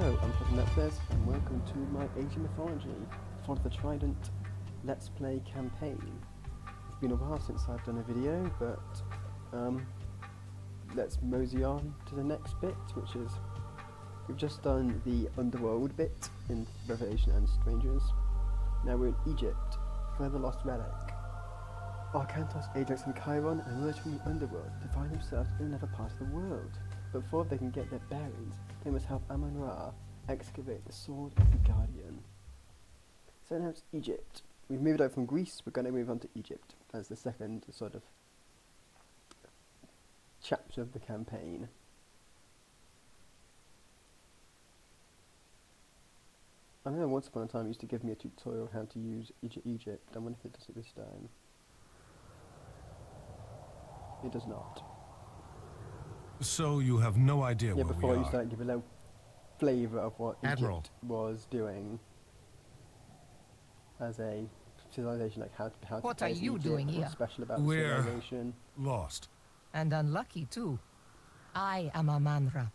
Hello, I'm Atlantean and welcome to my Age of Mythology for the Trident Let's Play campaign. It's been a while since I've done a video, but let's mosey on to the next bit, which is we've just done the underworld bit in Revelation and Strangers. Now we're in Egypt for the Lost Relic. Arkantos, Ajax and Chiron emerge from the underworld to find themselves in another part of the world. But before they can get their bearings, they must help Amun-Ra excavate the Sword of the Guardian. So now it's Egypt. We've moved over from Greece, we're going to move on to Egypt as the second sort of chapter of the campaign. I know once upon a time it used to give me a tutorial how to use Egypt. I wonder if it does it this time. It does not. So you have no idea where we are? Yeah, before it used to give a little flavour of what Admiral. Egypt was doing as a civilization, like how to What are you Egypt, doing what's here? special about the We're civilization. lost. And unlucky, too. I am Amun-Ra.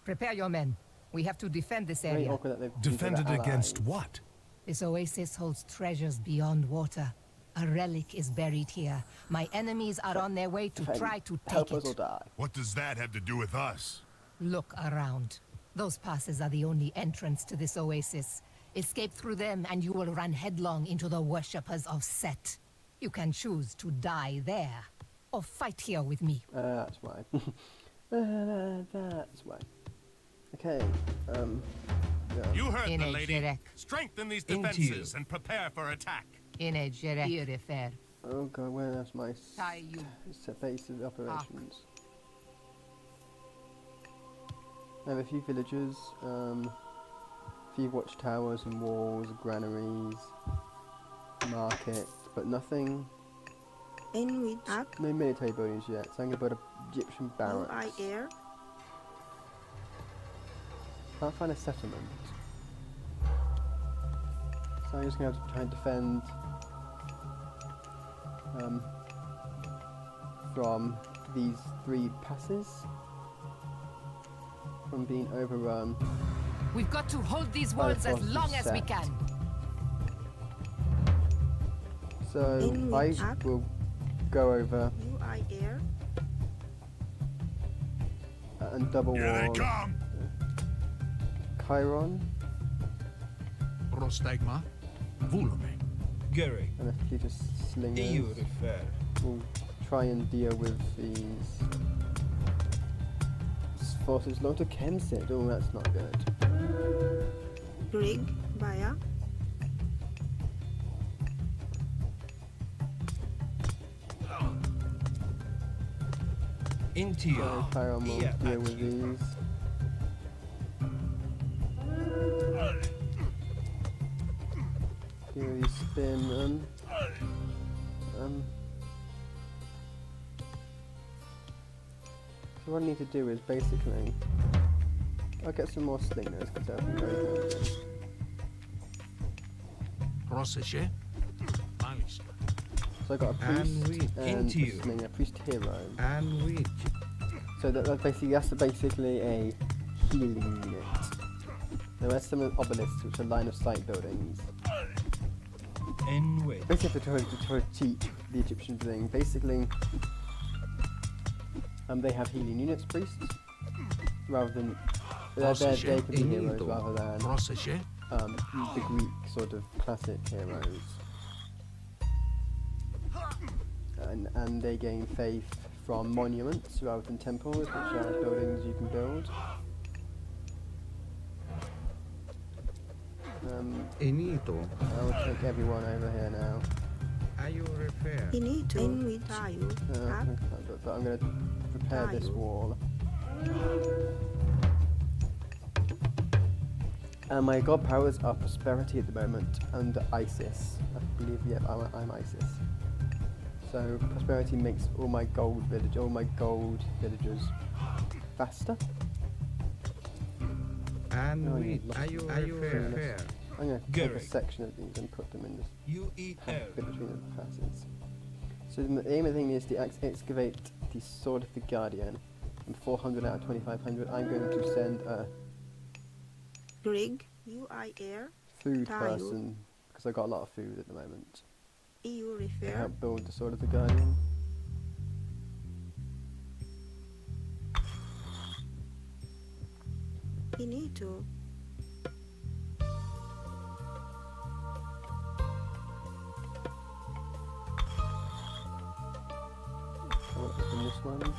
Prepare your men. We have to defend this Very area. awkward that they've Defended their against allies. what? This oasis holds treasures beyond water. A relic is buried here. My enemies are on their way to Defend. try to Help take us or it. die. What does that have to do with us? Look around. Those passes are the only entrance to this oasis. Escape through them and you will run headlong into the worshippers of Set. You can choose to die there, or fight here with me. That's why. That's why. Okay, yeah. You heard the Ine lady. Jerek. Strengthen these Into defenses and prepare for attack. Ine Jerek. Irifer. Oh god, where's my Tayu. base of operations? I have a few villages, a few watchtowers and walls, granaries, market, but nothing. In which act No military buildings yet, so I'm going to build an Egyptian barracks. I air? Can't find a settlement. So I'm just going to have to try and defend from these three passes from being overrun. We've got to hold these By the walls as forces long as we set. can. So In I which act? will go over You I air? and double Here they wall come. Chiron Prostegma, Vulome, Gary, and a fleet of slingers. Iurifer, We'll try and deal with these forces. Long to Kemsid. Oh, that's not good. Grig, Baya, Intio, So Chiron will Yeah, deal with actually. these. Deal with these spearmen. So what I need to do is basically I'll get some more slingers because that'll be very handy. Proseshe, Malis, So I got a And priest we and into a you. slinger, priest hero. and which So that's basically a healing unit. Now there's some obelisks which are line of sight buildings. in which Basically to try to cheat the Egyptian thing. Basically they have healing units, priests, rather than they can be heroes rather than Proseshe, the Greek sort of classic heroes. And they gain faith from monuments rather than temples, which are buildings you can build. Enito, I'll take everyone over here now. Iurifer, Inito, in which Tayu, act, But I'm going to prepare this wall. And my god powers are prosperity at the moment under Isis. I believe, yeah, I'm Isis. So prosperity makes all my gold villagers faster. and Oh, which yeah, Iurifer, I'm going to take a Gary. section of these and put them in this UEL, bit between the passes. So the aim of the thing is to excavate the Sword of the Guardian. From 400 out of 2500, I'm going to send a Grig, you are air. Food Tayo. person, because I've got a lot of food at the moment. EU To refer. help build the Sword of the Guardian. Inito. I want to open this one.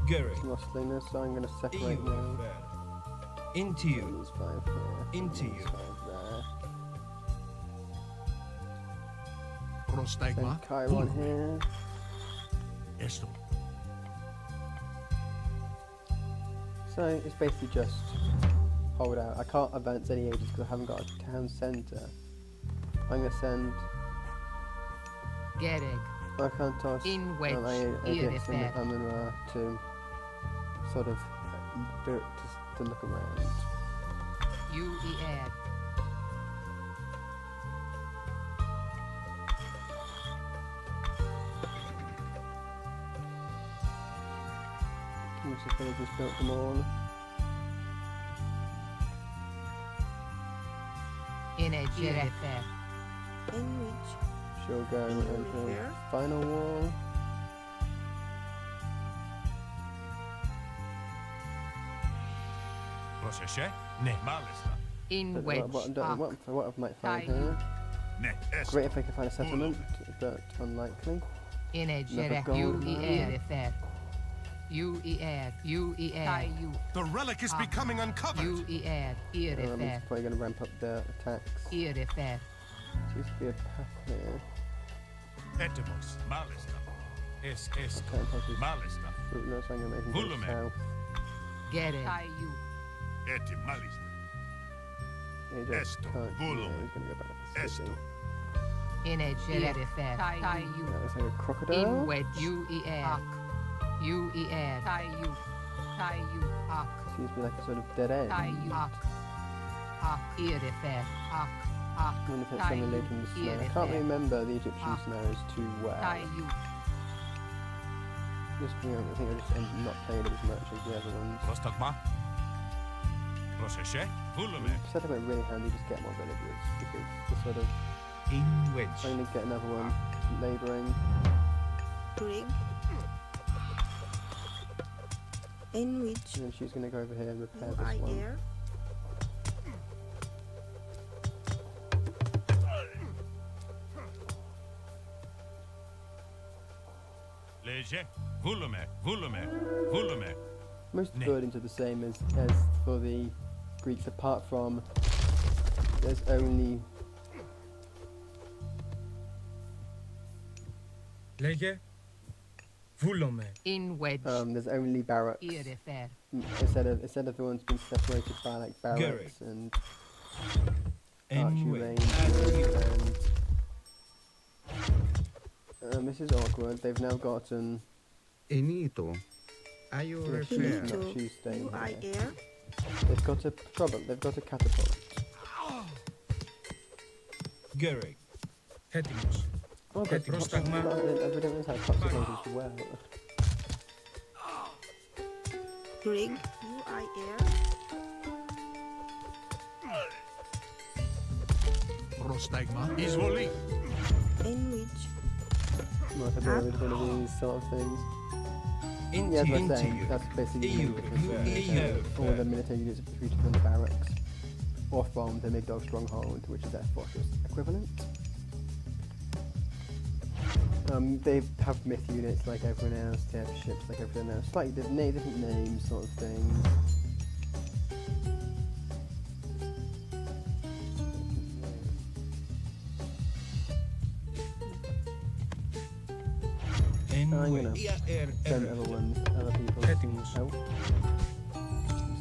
Garrick. Some rustliness, so I'm going to separate EU now. refer. Into you. These 5 here. Into these you. 5 there. Prostegma. Then Chiron here. Esto. So it's basically just hold out. I can't advance any ages because I haven't got a town centre. I'm going to send Gereg. Arkantos In wedge, Ajax and Irithel. Amenra to sort of to look around. You air. Which is they just built them all. In a Jerefer. In which She'll go EU and build refer. final wall. Proseshe? Ne. Malista. In But wedge. what I might find Tayo. here. Ne. Esto. Great if I can find a settlement, but unlikely. In a Another Jerek. gold You mine. refer. You air. You air. You. The relic is becoming uncovered. You air. It's Refer. probably going to ramp up the attacks. Refer. Seems to be a path here. Etimos. Malista. Es esto. Can't touch this Malista. fruit, no, so I'm going to make him go Volume. south. Gereg. Eti malista. Ajax Esto, can't, volume. he's going to go back to the city. Esto. In a Jerefer. Now let's have a In crocodile. wedge. You air. You air. You. Seems to be like a sort of dead end. Refer. I wonder if it's something later in the snow. I can't remember the Egyptian snows too well. Just, you know, I think I just ended up not playing it as much as the other ones. Prostagma. Proseshe? Volume. Set up it really handy, just get more villagers because the sort of In wedge. I'm going to get another one labouring. Grig. In which And then she's going to go over here and repair you this are one. air. Leje. Volume. Volume. Volume. Most of the Ne. buildings are the same as for the Greeks, apart from there's only Lege. Volume. In wedge. there's only barracks. Refer. Instead of the ones being separated by like barracks Garrick. and In archery wedge. ranges and this is awkward. They've now gotten Enito. Are you yeah, refer? she's Inito. not, she's staying You are here. air. They've got a problem. They've got a catapult. Garrick. Hetimus. Oh, but Prostagma. I don't know how catapult as well. Grig. You are air. Prostegma. Izvoli. In which Might have been one of these sort of things. Into Yeah, as I was into saying, you. that's basically the EU, main difference. EU. All the military units are recruited from the barracks or from the Migdol stronghold, which is their fortress equivalent. They have myth units like everyone else, they have ships like everyone else, slightly different names sort of things. In I'm wedge. gonna send other ones, other people Hetimus. to help.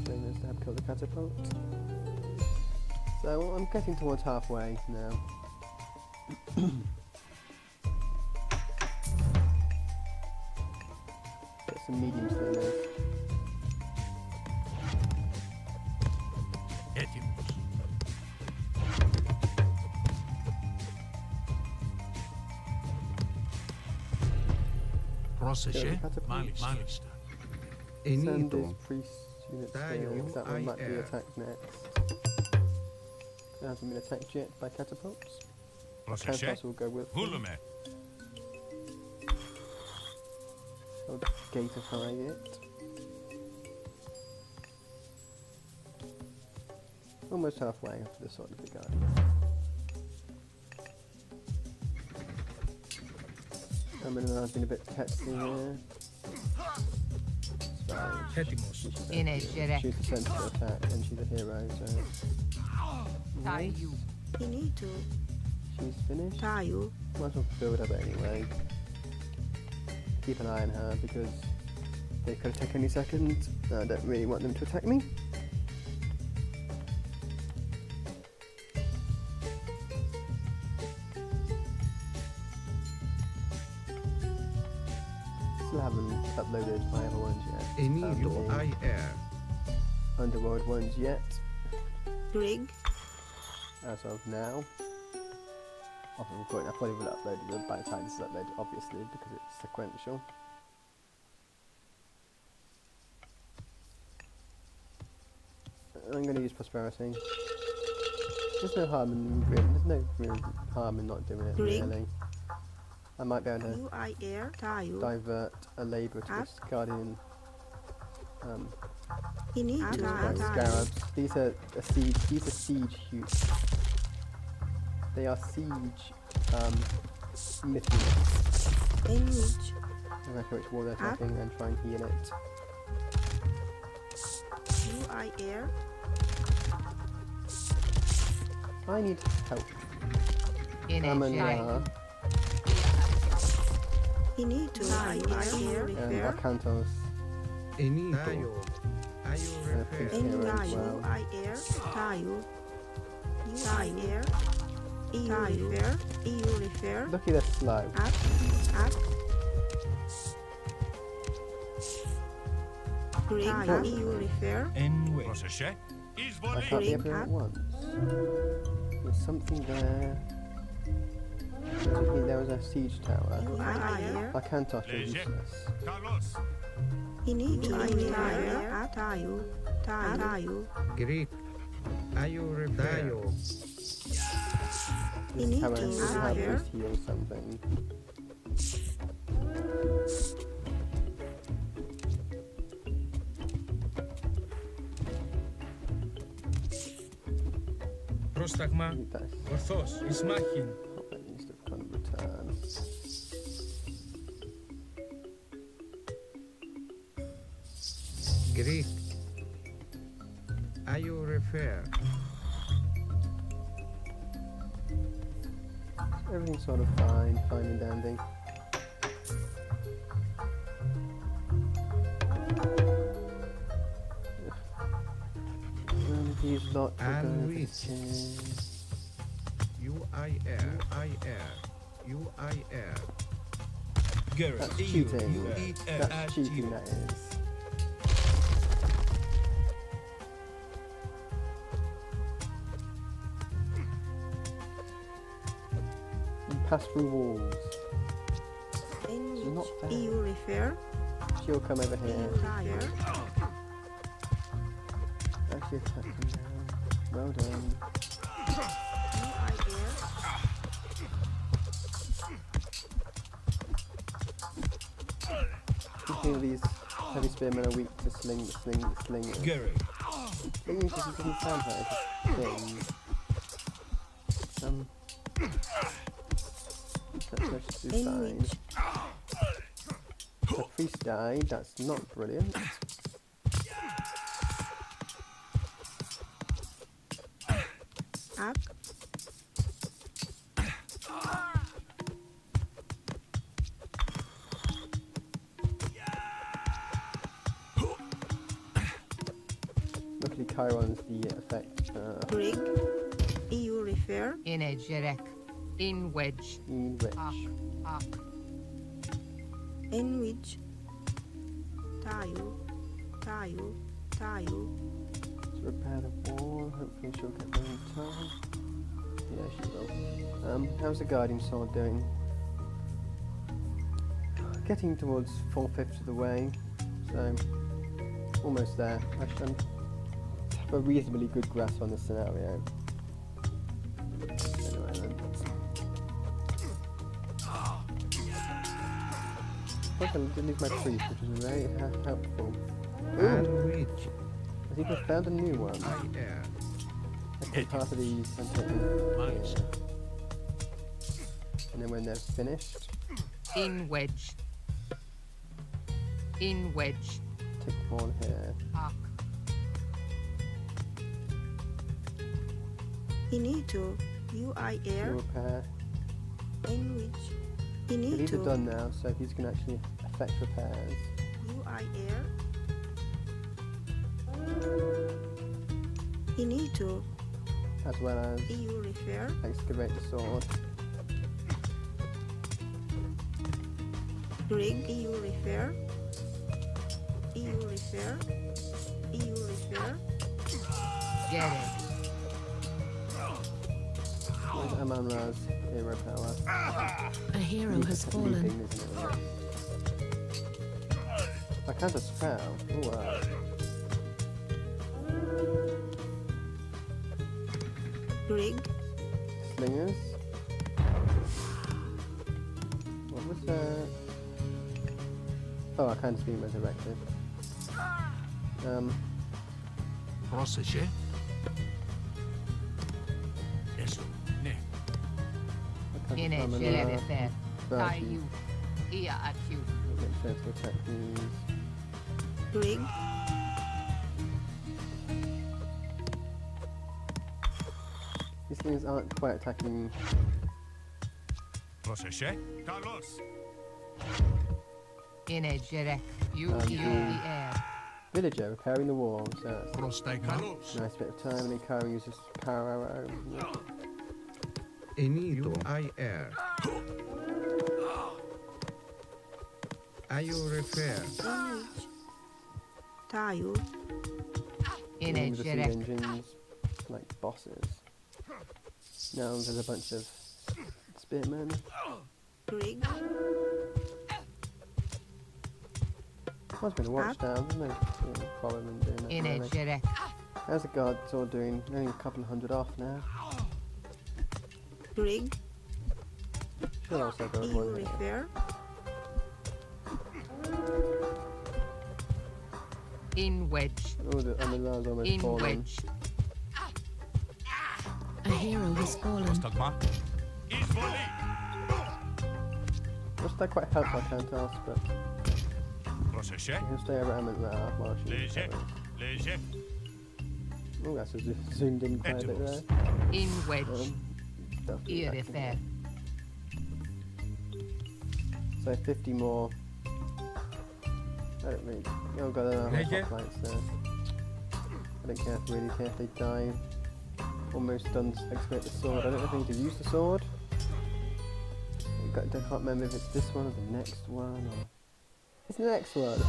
Slingers to help kill the catapult. So I'm getting towards halfway now. Get some medium slingers. Etimus. Proseshe? Catapult. Malista. Send Enito. this priest unit Tayo, here, because that one might be I attacked next. It hasn't been attacked yet by catapults. Προσεχέ. Arkantos will go with them. Βούλουμε. I'll gatify it. Almost halfway after this sort of the guy. I mean, I've been a bit testy here. It's fine. Έτοιμος. She's In a direct. She's a sensible attack and she's a hero, so Tie you. Inito. she's finished. Tayo. Might as well build up anyway. Keep an eye on her because they could attack any second. I don't really want them to attack me. Still haven't uploaded my other ones yet. Enito. The I air. Underworld ones yet, Rig. as of now. I probably will upload them by the time this is uploaded, obviously, because it's sequential. I'm going to use prosperity. There's no harm in real harm in not doing it, Rig. really. I might be able to UIR. Tayo. divert a labourer to Up. this guardian Inito. scarabs. These are siege hues. They are siege myth units. In which No matter which wall they're attacking and try and heal it. UIR. I need help. In a Amania Inito. UIR. and Refer. Arkantos. Enito. Tayo. Ayo refer. Priest In hero as Tayo. well. UIR. Tayo. UIR. EU refer. EU refer. Lucky they're slow. Up. Up. Rig. Tayo. EU refer. En way. Προσεχέ. I Εισβολή. can't be Rig everywhere at up. once. There's something there. There was a siege tower. UIR. Arkantos is Léger. useless. Καλώς. Inito. UIR. Tayo. Tayo. Greek. Ayo refer. Tayo. This need tower to should have hire. least heal something. Πρόσταγμα. I need that. Ορθός. Εις μάχην. Oh, that needs to kind of return. Greek. Ayo refer. Everything's sort of fine and dandy. None of these lot will go over Luis. the chairs. UIR. IR. UIR. Garrett. That's EU. cheating. UER. That's cheating, that is. You pass through walls. In It's not which fair. EU refer. She'll come over here. EU refer. Actually attack him now. Well done. UIR. Speaking of these heavy spearmen are weak to sling. Garrett. Slinging just doesn't sound like a thing. Let's just do In fine. which The priest died, that's not brilliant. up. Luckily Chiron's the effect Rig. EU refer. In a jerek. In wedge. in which Up. In which Tayo. Tayo. Tayo. to repair the wall. Hopefully she'll get there in time. Yeah, she will. How's the guardian sword doing? Getting towards 4/5 of the way, so almost there. I should have a reasonably good grasp on this scenario. Anyway then. I did leave my priest, which is very helpful. And Ooh! reach. Has he just found a new one? I air. I take part of these and take them here. And then when they're finished, In wedge. In wedge. take them all here. Arc. Inito. UI To air. repair. In which. So these are Inito. done now, so these can actually affect repairs. UI air. Inito. As well as EU refer. excavate the sword. Rig. EU refer. EU refer. EU refer. Get it. Where's Aman-Ra's hero power? A hero has fallen. Leaping, isn't it? Arkantos fell. Ooh, wow. Rig. Slingers. What was that? Oh, Arkantos being resurrected. Πρόσεχε. Eso. Ναι. In it. Aman-Ra, Get it there. Are Virtue. you? Here at you. Get chance to attack these. Rig. These things aren't quite attacking. Πρόσεχε. Καλώς. In a Jerek. You the air. Villager repairing the wall, so that's Πρόσταγμα. Καλώς. a nice bit of time. And then Karen uses power arrow. Inito. I air. IU repair. In which. Tayo. In a These are some Jerek. engines, like bosses. Now there's a bunch of spearmen. Rig. Must have been a watchtower, isn't it? Yeah, following and doing that. In a really. Jerek. How's the guards all doing? Only a couple of hundred off now. Rig. Should also go EU one here. refer. In wedge. Oh, the Aman-Ra's almost In fallen. wedge. A hero has fallen. Πρόσταγμα. Εισβολή. Which that quite helped Arkantos, but Πρόσεχε. he'll stay over Aman-Ra while she Léger. recovers. Léger. Oh, that's zoomed in quite a bit there. In wedge. Stuff to Here attack fair. again. So 50 more. I don't really. Oh, got enough Okay. hoplites there. I don't really care if they die. Almost done to excavate the sword. I don't know if I need to use the sword. I can't remember if it's this one or the next one. Or... It's the next one!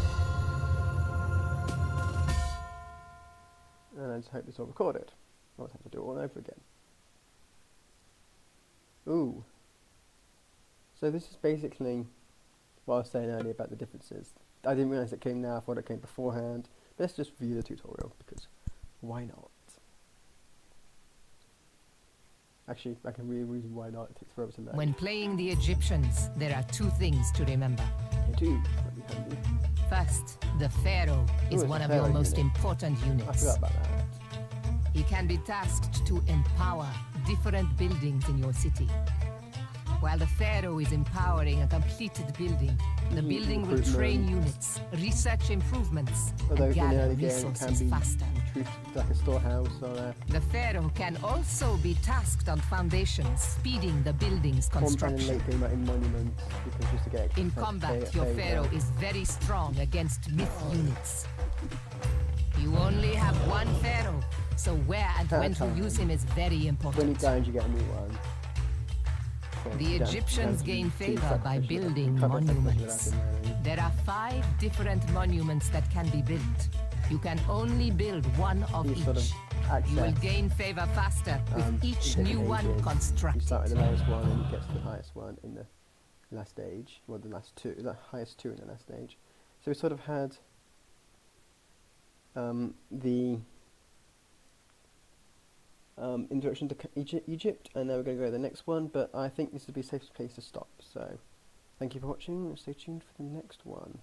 And I just hope it's all recorded. I won't have to do it all over again. Ooh. So this is basically what I was saying earlier about the differences. I didn't realise it came now, I thought it came beforehand. Let's just review the tutorial, because why not? Actually, I can really reason why not, it takes forever to learn. When playing the Egyptians, there are two things to remember. They do, that'd be handy. First, the Pharaoh is it's one a of your Pharaoh most unit. important I units. forgot about that. He can be tasked to empower different buildings in your city. While the Pharaoh is empowering a completed building, the building will train units, research improvements, Although and in the gather early game it can resources be faster. treated like a storehouse or a The Pharaoh can also be tasked on foundations, speeding the building's form and construction. late game like in monuments, because just to get In like, combat, pay- your pay Pharaoh well. is very strong against myth units. You only have one Pharaoh, so where and when to use him is very When he important. dies, you get a new one. So The you don't Egyptians have to gain do two favor by sacrifices, building a couple of sacrifices monuments. without him learning. There are 5 different monuments that can be built. You can only build one of You sort of each. You will access, gain favor faster with each in new different one ages. You constructed. start at the lowest one and you get to the highest one in the last stage, well the last two, the highest two in the last stage. So we sort of had in direction to Egypt, and now we're going to go to the next one, but I think this would be a safe place to stop, so thank you for watching, and stay tuned for the next one.